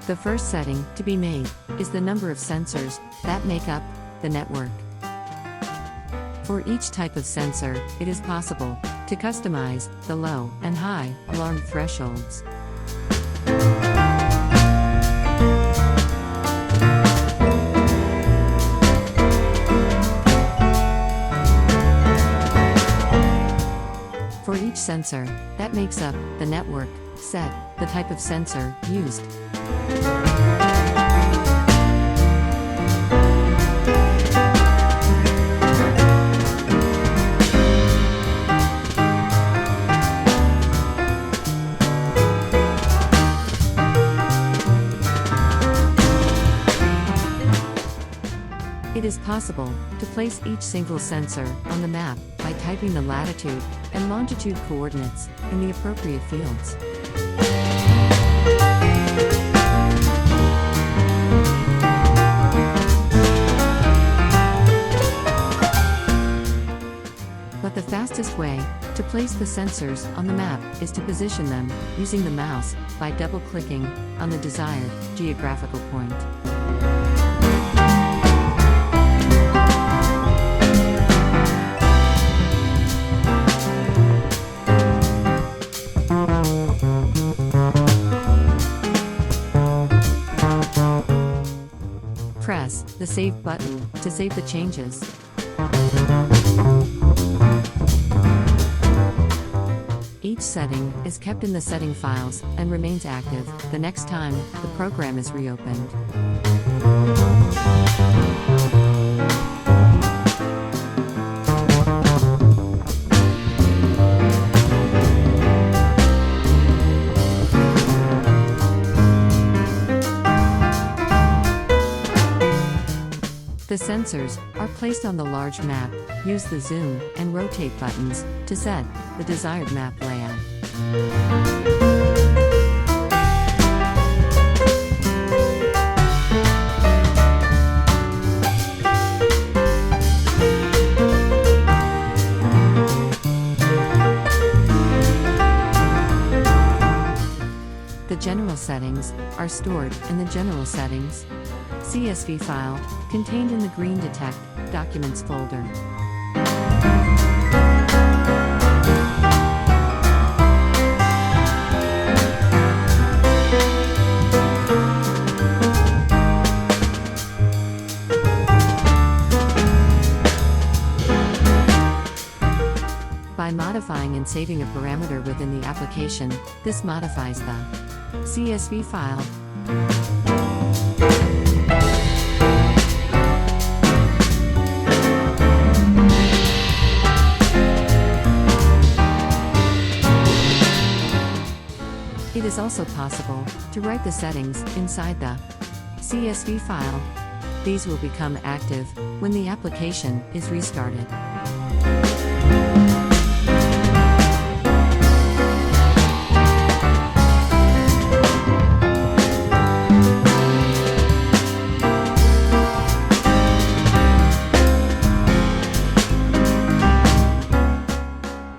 The first setting to be made is the number of sensors that make up the network. For each type of sensor, it is possible to customize the low and high alarm thresholds. For each sensor that makes up the network, set the type of sensor used. It is possible to place each single sensor on the map by typing the latitude and longitude coordinates in the appropriate fields. But the fastest way to place the sensors on the map is to position them using the mouse by double-clicking on the desired geographical point. Press the Save button to save the changes. Each setting is kept in the setting files and remains active the next time the program is reopened. The sensors are placed on the large map. Use the zoom and rotate buttons to set the desired map layout. The general settings are stored in the General Settings CSV file contained in the green Detect Documents folder. By modifying and saving a parameter within the application, this modifies the CSV file. It is also possible to write the settings inside the CSV file. These will become active when the application is restarted.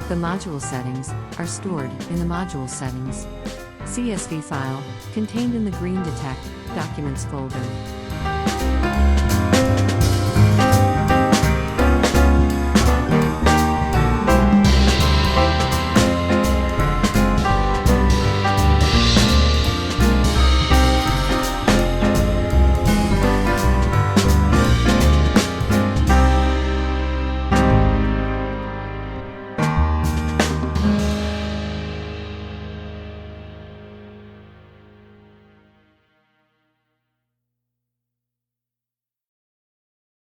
The module settings are stored in the Module Settings CSV file contained in the green Detect Documents folder.